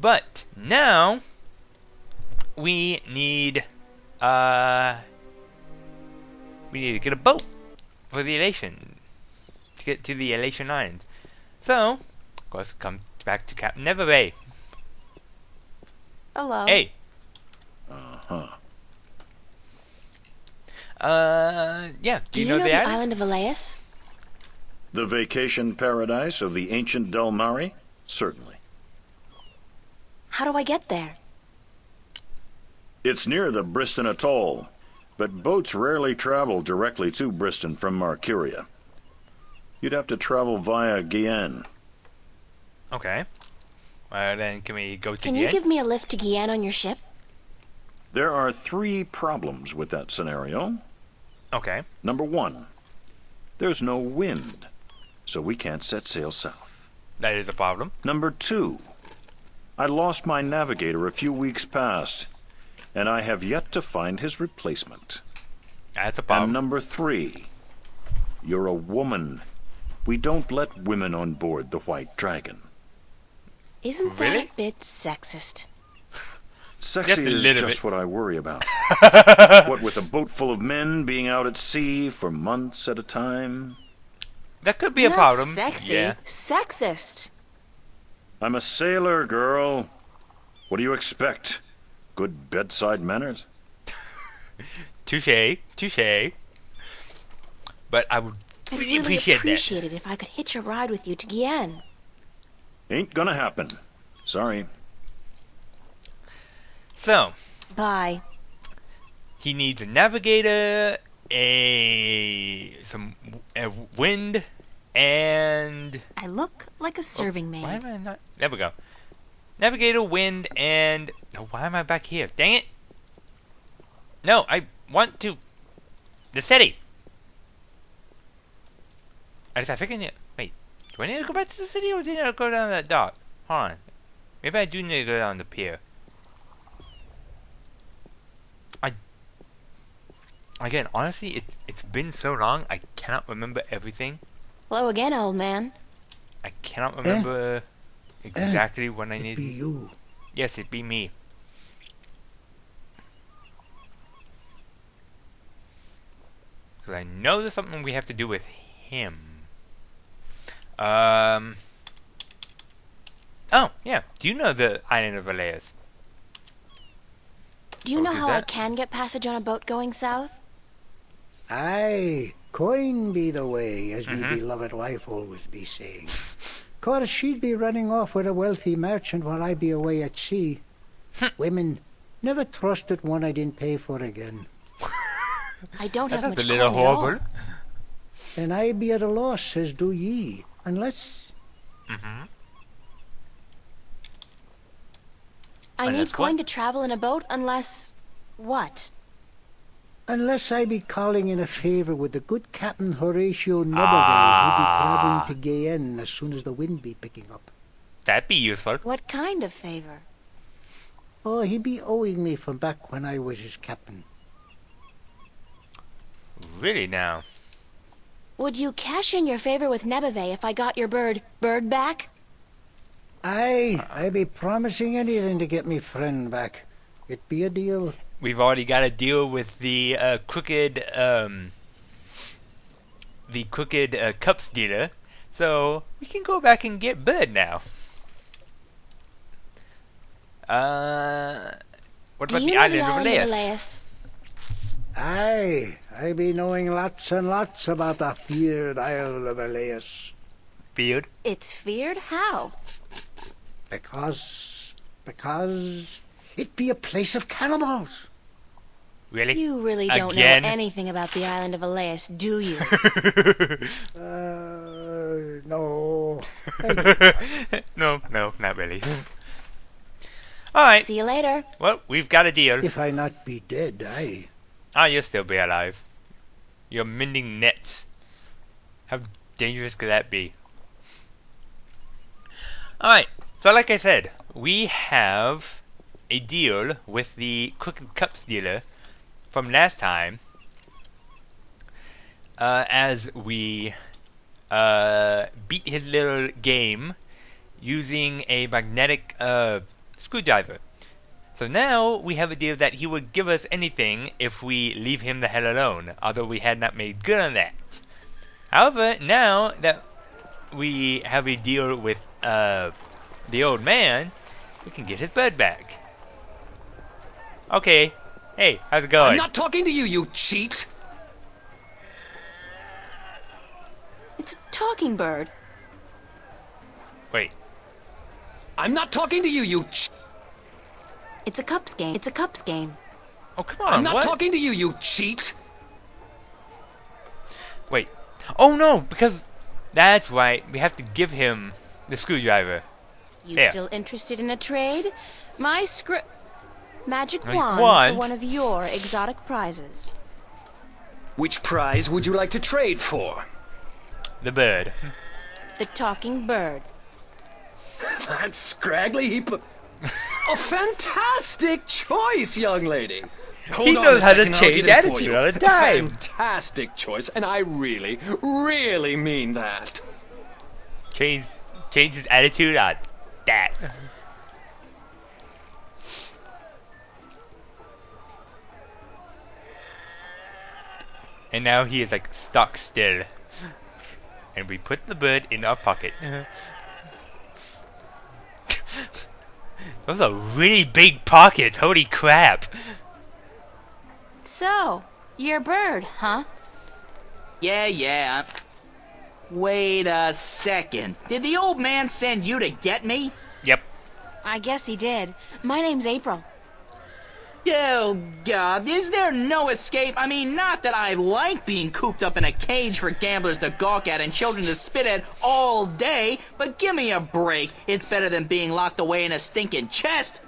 But now we need to get a boat for the Elation to get to the Elation Islands. So, of course, come back to Captain Neverbay. Hello. Hey. Yeah. Do you know the island? island of Elias? The vacation paradise of the ancient Del Mare? Certainly. How do I get there? It's near the Briston Atoll, but boats rarely travel directly to Briston from Marcuria. You'd have to travel via Guyenne. Okay. Then can we go to Can Guyenne? you give me a lift to Guyenne on your ship? There are 3 problems with that scenario. Okay. Number 1, there's no wind, so we can't set sail south. That is a problem. Number 2, I lost my navigator a few weeks past, and I have yet to find his replacement. That's a problem. And number 3, you're a woman. We don't let women on board the White Dragon. Isn't that Really? a bit sexist? Sexy Just a is little just bit. what I worry about. What with a boat full of men being out at sea for months at a time? That could be a Not problem. sexy. Yeah. Sexist. I'm a sailor, girl. What do you expect? Good bedside manners? Touche. Touche. But I would I'd really really appreciate appreciate it if I could hitch a ride with you to Guyenne. Ain't gonna happen. Sorry. So, Bye. he needs a navigator, a wind, and I look like a serving maid. why am I not? There we go. Navigator, wind, and oh, why am I back here? Dang it! No, I want to the city. I think I need. Wait, do I need to go back to the city, or do I need to go down that dock? Hold on. Maybe I do need to go down the pier. Again, honestly, it's been so long, I cannot remember everything. Hello again, old man. I cannot remember exactly when I It need. be you. Yes, it be me. Because I know there's something we have to do with him. Oh, yeah. Do you know the island of Elias? Do you Oh, know did how I that- can get passage on a boat going south? Aye, coin be the way, as Mm-hmm. me beloved wife always be saying. Course she'd be running off with a wealthy merchant while I be away at sea. Women, never trusted one I didn't pay for again. I don't That have sounds much a little coin at all. horrible. And I be at a loss, says do ye, unless... Mm-hmm. I Unless need coin what? to travel in a boat unless... What? Unless I be calling in a favour with the good Captain Horatio Neverway, Ah. who be travelling to Guyenne as soon as the wind be picking up. That'd be useful. What kind of favor? Oh, he be owing me from back when I was his captain. Really now. Would you cash in your favor with Nebevé if I got your bird back? Aye, I be promising anything to get me friend back. It be a deal. We've already got to deal with the crooked cup stealer, so we can go back and get Bird now. What Do about you the know island the of island of Elias? Elias? Aye, I be knowing lots and lots about the feared Isle of Elias. Field? It's feared? How? Because it be a place of cannibals. Really? You really don't Again? know anything about the island of Elias, do you? No. No, not really. Alright, See you later. well, we've got a deal. If I not be dead, aye. Ah, you'll still be alive. You're mending nets. How dangerous could that be? Alright, so like I said, we have a deal with the Crooked Cups dealer from last time. As we beat his little game using a magnetic screwdriver. So now we have a deal that he would give us anything if we leave him the hell alone, although we had not made good on that. However, now that we have a deal with the old man, we can get his bird back. Okay. Hey, how's it going? I'm not talking to you, you cheat! It's a talking bird. Wait. I'm not talking to you, you It's a cups game. It's a cups game. Oh, come on, I'm not what? talking to you, you cheat! Wait. Oh no, because that's right. We have to give him the screwdriver. You Yeah. still interested in a trade? My magic Magic wand wand? for one of your exotic prizes. Which prize would you like to trade for? The bird. The talking bird. That scraggly heap of... A fantastic choice, young lady! Hold He on knows a how to second, I'll change get it for attitude you. all the time. A fantastic choice, and I really, really mean that. Change his attitude on that. And now he is like stuck still. And we put the bird in our pocket. Those are really big pockets, holy crap. So, you're a bird, huh? Yeah. Wait a second. Did the old man send you to get me? Yep. I guess he did. My name's April. Oh, God, is there no escape? I mean, not that I like being cooped up in a cage for gamblers to gawk at and children to spit at all day, but give me a break. It's better than being locked away in a stinking chest.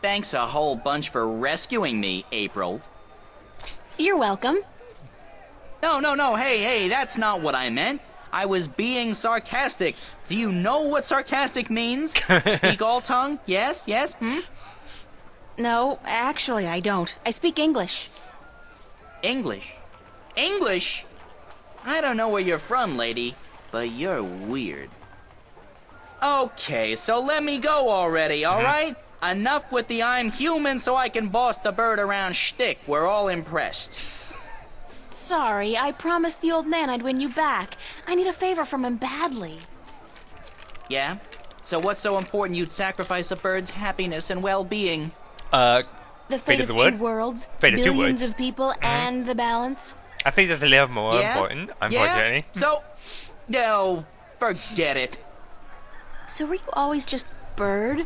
Thanks a whole bunch for rescuing me, April. You're welcome. No, hey, that's not what I meant. I was being sarcastic. Do you know what sarcastic means? Speak all tongue? Yes, hmm? No, actually, I don't. I speak English. English? English? I don't know where you're from, lady, but you're weird. Okay, so let me go already, alright? Enough with the I'm human so I can boss the bird around shtick. We're all impressed. Sorry, I promised the old man I'd win you back. I need a favor from him badly. Yeah? So what's so important you'd sacrifice a bird's happiness and well-being? The Fate fate of of the wood? two worlds, Fate of two billions words. of people, and the balance. I think that's a little more Yeah? important, unfortunately. Yeah? So, no, forget it. So were you always just Bird?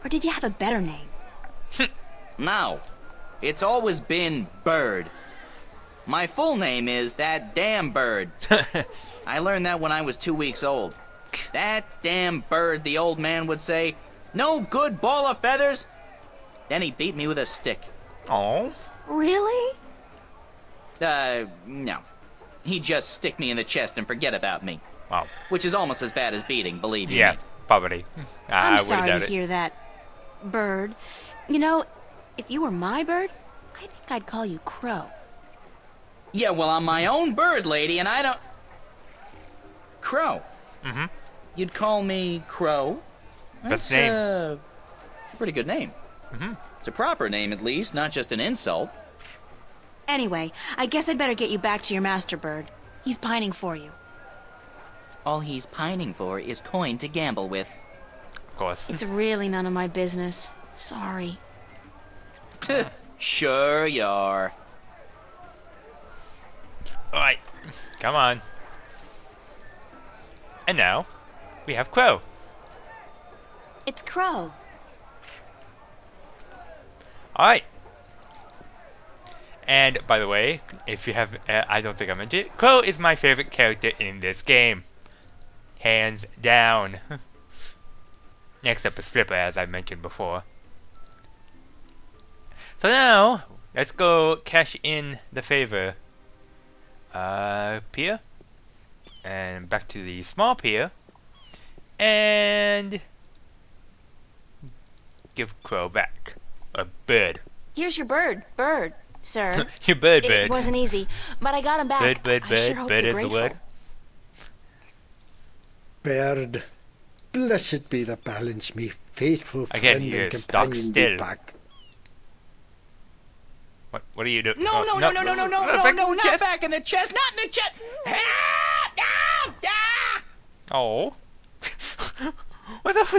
Or did you have a better name? No, it's always been Bird. My full name is That Damn Bird. I learned that when I was 2 weeks old. That damn bird, the old man would say. No good ball of feathers. Then he beat me with a stick. Oh. Really? No. He'd just stick me in the chest and forget about me. Wow. Which is almost as bad as beating, believe you Yeah, me. probably. I I'm would sorry doubt to it. hear that, Bird. You know, if you were my bird, I think I'd call you Crow. Yeah, well, I'm my own bird, lady, and I don't... Crow. Mm-hmm. You'd call me Crow? That's the name. a pretty good name. Mm-hmm. It's a proper name, at least, not just an insult. Anyway, I guess I'd better get you back to your master bird. He's pining for you. All he's pining for is coin to gamble with. Of course. It's really none of my business. Sorry. Sure you are. Alright. Come on. And now, we have Crow. It's Crow. Alright. And, by the way, if you have, I don't think I mentioned it, Crow is my favorite character in this game. Hands down. Next up is Flipper, as I mentioned before. So now, let's go cash in the favor. Pier. And back to the small pier. And give Crow back. A bird. Here's your bird, sir. Your bird. It wasn't easy, but I got him back. Bird, I sure hope bird you're is the grateful. word. Bird, blessed be the balance me faithful Again, friend he and is stock companion still. be back. What are you doing? No, no, no, no, no, no, no, no, no, not back in the chest, not in the chest. Ah, ah, ah. Oh. Well, that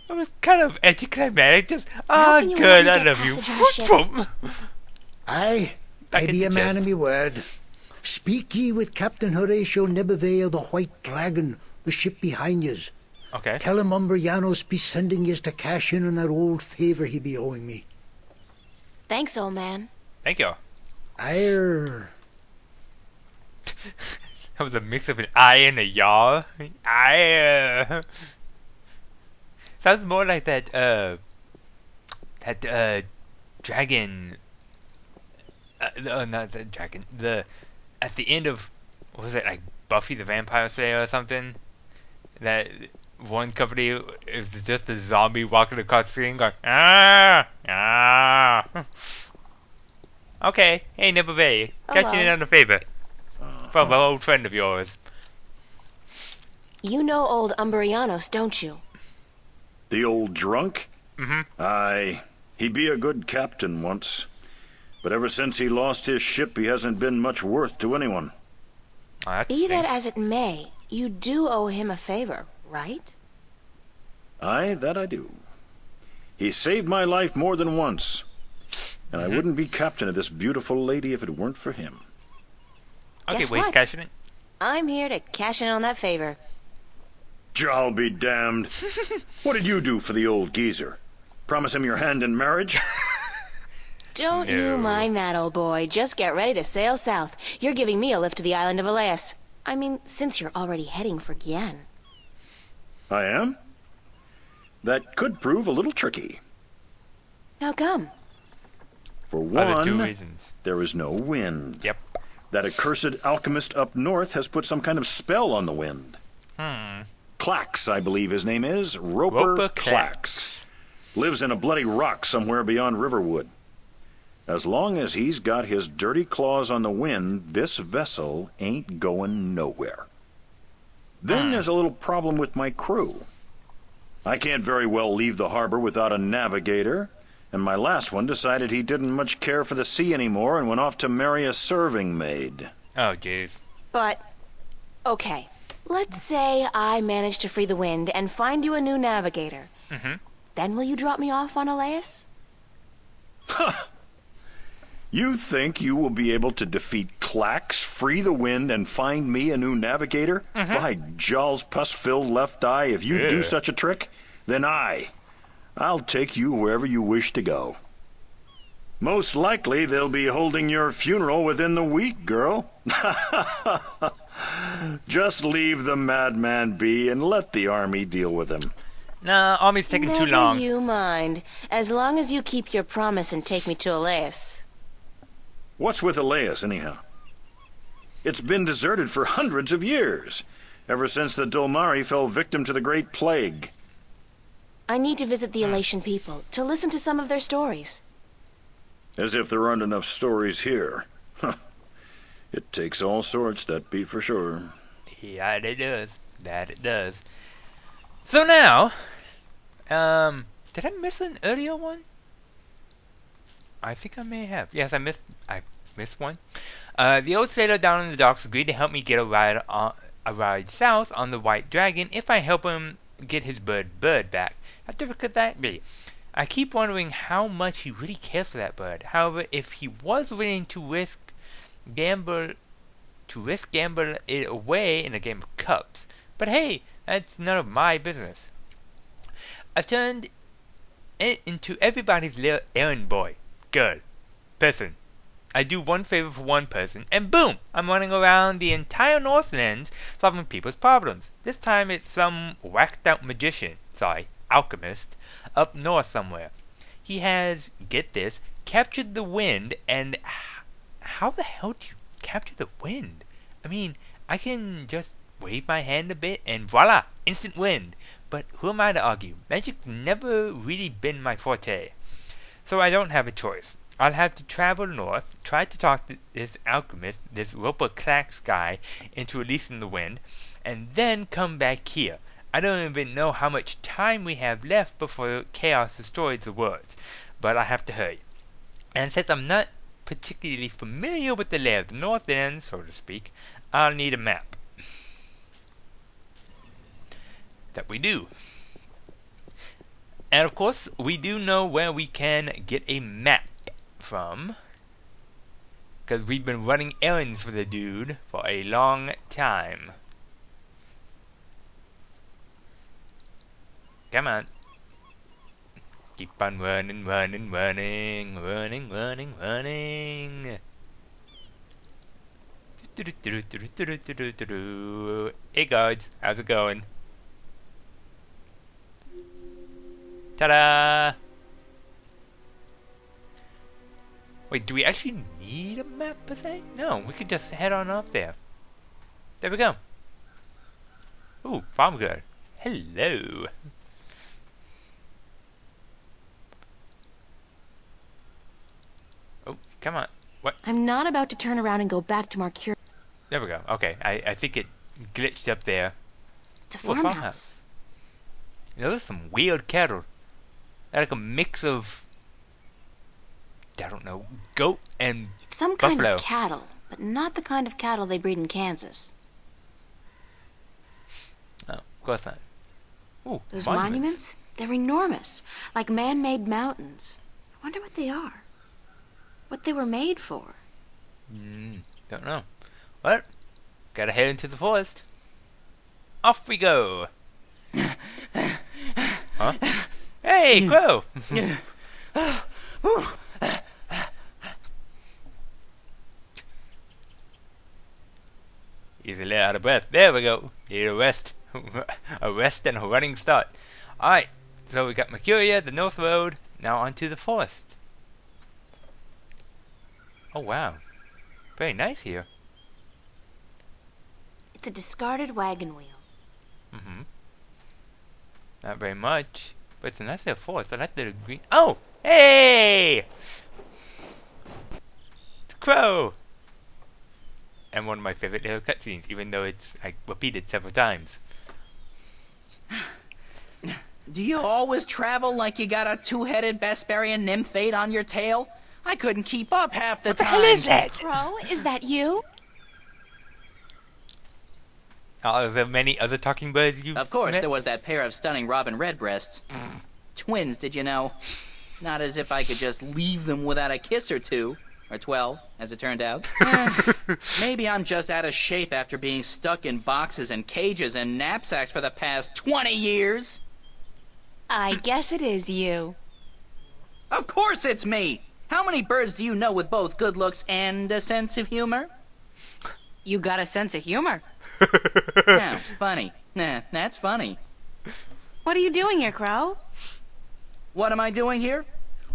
was kind of anticlimactic. Just, can you good, help I me love get you. passage on the ship? Aye, Back I in be the a man chest. of me word. Speak ye with Captain Horatio Nebervale, the White Dragon, the ship behind yous. Okay. Tell him Umbrianos be sending yous to cash in on that old favour he be owing me. Thanks, old man. Thank you. Ire. That was a mix of an I and a yaw. I. Sounds more like that. Dragon. Not the dragon. At the end of, what was it, like Buffy the Vampire Slayer or something? That one company is just a zombie walking across the screen going ah ah. Okay, hey Nibblebay, catching in Hello. on a favor from an old friend of yours. You know old Umbrianos, don't you? The old drunk? Mm-hmm. Aye, he be a good captain once. But ever since he lost his ship, he hasn't been much worth to anyone. Oh, that's Be that strange. as it may, you do owe him a favor, right? Aye, that I do. He saved my life more than once. And I wouldn't be captain of this beautiful lady if it weren't for him. Okay, Guess waste what? cashing it. I'm here to cash in on that favor. I'll be damned. What did you do for the old geezer? Promise him your hand in marriage? Don't No. you mind that, old boy. Just get ready to sail south. You're giving me a lift to the island of Elias. I mean, since you're already heading for Gien. I am? That could prove a little tricky. How come? For Other two one, reasons. there is no wind. Yep. That accursed alchemist up north has put some kind of spell on the wind. Clax, I believe his name is. Roper Clax. Lives in a bloody rock somewhere beyond Riverwood. As long as he's got his dirty claws on the wind, this vessel ain't going nowhere. Then there's a little problem with my crew. I can't very well leave the harbor without a navigator, and my last one decided he didn't much care for the sea anymore and went off to marry a serving maid. Oh, jeez. But, okay. Let's say I manage to free the wind and find you a new navigator. Mhm. Then will you drop me off on Elias? You think you will be able to defeat Clax, free the wind, and find me a new navigator? By Jaw's pus-filled left eye, if you do Yeah. such a trick, then I'll take you wherever you wish to go. Most likely they'll be holding your funeral within the week, girl. Just leave the madman be and let the army deal with him. Nah, army's taking Never too long. you mind. As long as you keep your promise and take me to Elias. What's with Elias, anyhow? It's been deserted for hundreds of years, ever since the Dolmari fell victim to the Great Plague. I need to visit the Elation people, to listen to some of their stories. As if there aren't enough stories here. Huh. It takes all sorts, that be for sure. Yeah, it does. That it does. So now, did I miss an earlier one? I think I may have. Yes, I missed one. The old sailor down in the docks agreed to help me get a ride south on the White Dragon if I help him get his bird back. How difficult could that be? I keep wondering how much he really cares for that bird. However, if he was willing to risk gamble it away in a game of cups. But hey, that's none of my business. I've turned it into everybody's little errand boy, girl, person. I do one favor for one person, and boom! I'm running around the entire Northlands solving people's problems. This time it's some whacked out magician, alchemist, up north somewhere. He has, get this, captured the wind, and how the hell do you capture the wind? I mean, I can just wave my hand a bit and voila, instant wind. But who am I to argue? Magic's never really been my forte. So I don't have a choice. I'll have to travel north, try to talk to this alchemist, this Roper Clax guy, into releasing the wind, and then come back here. I don't even know how much time we have left before chaos destroys the world, but I have to hurry. And since I'm not particularly familiar with the lay of the North End, so to speak, I'll need a map. That we do. And of course, we do know where we can get a map from, because we've been running errands for the dude for a long time. Come on. Keep on running, running, running, running, running, running. Hey guards, how's it going? Ta-da! Wait, do we actually need a map per se? No, we could just head on up there. There we go. Ooh, farm girl. Hello. Oh, come on. What? I'm not about to turn around and go back to Mercure. There we go. Okay, I think it glitched up there. It's a Ooh, farmhouse. You know, there's some weird cattle. They're like a mix of, I don't know, goat and It's some kind buffalo. of cattle, but not the kind of cattle they breed in Kansas. Oh, of course not. Ooh, Those monuments, they're enormous, like man-made mountains. I wonder what they are. What they were made for. Don't know. Well, gotta head into the forest. Off we go. Huh? Hey, Crow! He's a little out of breath. There we go. Need a rest. A rest and a running start. Alright, so we got Mercuria, the North Road. Now onto the forest. Oh wow. Very nice here. It's a discarded wagon wheel. Not very much. But it's a nice little forest. I like the green. Oh! Hey! It's Crow! And one of my favorite little cutscenes, even though it's like repeated several times. Do you always travel like you got a two-headed Vesperian nymphate on your tail? I couldn't keep up half the time. What the hell is that? Crow, is that you? Are there many other talking birds you Of course, met? there was that pair of stunning robin redbreasts. Twins, did you know? Not as if I could just leave them without a kiss or two. Or 12, as it turned out. Maybe I'm just out of shape after being stuck in boxes and cages and knapsacks for the past 20 years. I guess it is you. Of course it's me! How many birds do you know with both good looks and a sense of humor? You got a sense of humor. Yeah, funny. Nah, that's funny. What are you doing here, Crow? What am I doing here?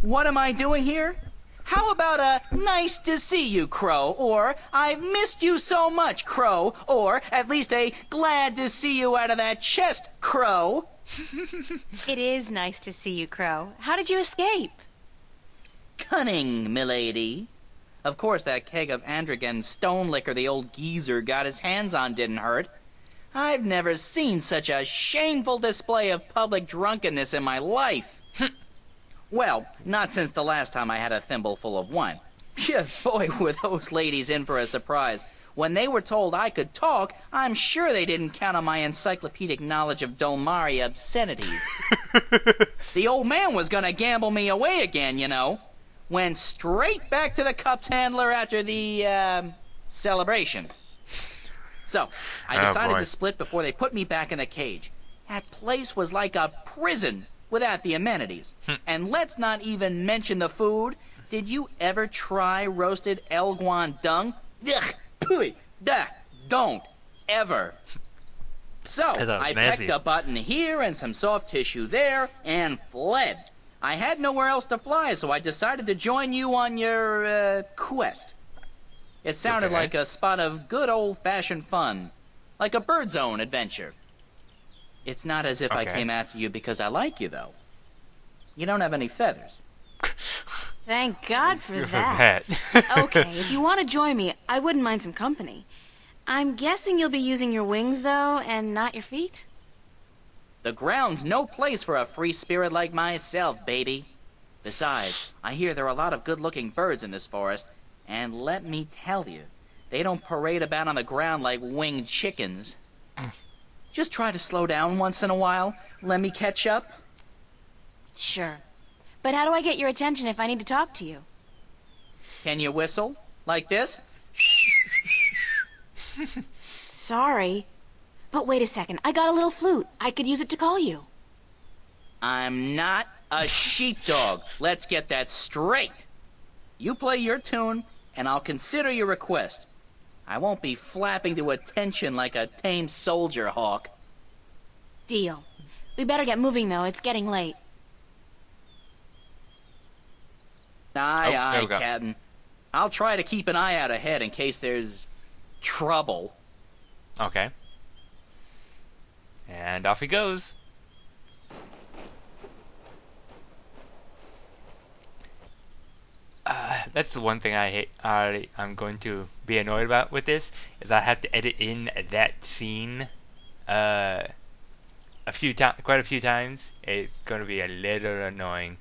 What am I doing here? How about a nice to see you, Crow, or I've missed you so much, Crow, or at least a glad to see you out of that chest, Crow? It is nice to see you, Crow. How did you escape? Cunning, milady. Of course, that keg of Androgen stone liquor the old geezer got his hands on didn't hurt. I've never seen such a shameful display of public drunkenness in my life. Well, not since the last time I had a thimble full of wine. Yes, boy, were those ladies in for a surprise. When they were told I could talk, I'm sure they didn't count on my encyclopedic knowledge of Dolmari obscenities. The old man was gonna gamble me away again, you know. Went straight back to the cups handler after the, celebration. So, I decided to split before they put me back in the cage. That place was like a prison without the amenities. And let's not even mention the food. Did you ever try roasted Elguan dung? Ugh, pooey, duh, don't, ever. So, I pecked a button here and some soft tissue there and fled. I had nowhere else to fly, so I decided to join you on your, quest. It sounded like a spot of good old-fashioned fun. Like a bird's own adventure. It's not as if I came after you because I like you, though. You don't have any feathers. Thank God for that. Okay, if you want to join me, I wouldn't mind some company. I'm guessing you'll be using your wings, though, and not your feet? The ground's no place for a free spirit like myself, baby. Besides, I hear there are a lot of good-looking birds in this forest, and let me tell you, they don't parade about on the ground like winged chickens. Just try to slow down once in a while. Let me catch up. Sure. But how do I get your attention if I need to talk to you? Can you whistle? Like this? Sorry. But wait a second, I got a little flute. I could use it to call you. I'm not a sheepdog. Let's get that straight. You play your tune, and I'll consider your request. I won't be flapping to attention like a tame soldier hawk. Deal. We better get moving, though. It's getting late. Aye, there aye, we go. Captain. I'll try to keep an eye out ahead in case there's trouble. Okay. And off he goes. That's the one thing I hate. I'm going to be annoyed about with this is I have to edit in that scene quite a few times. It's going to be a little annoying.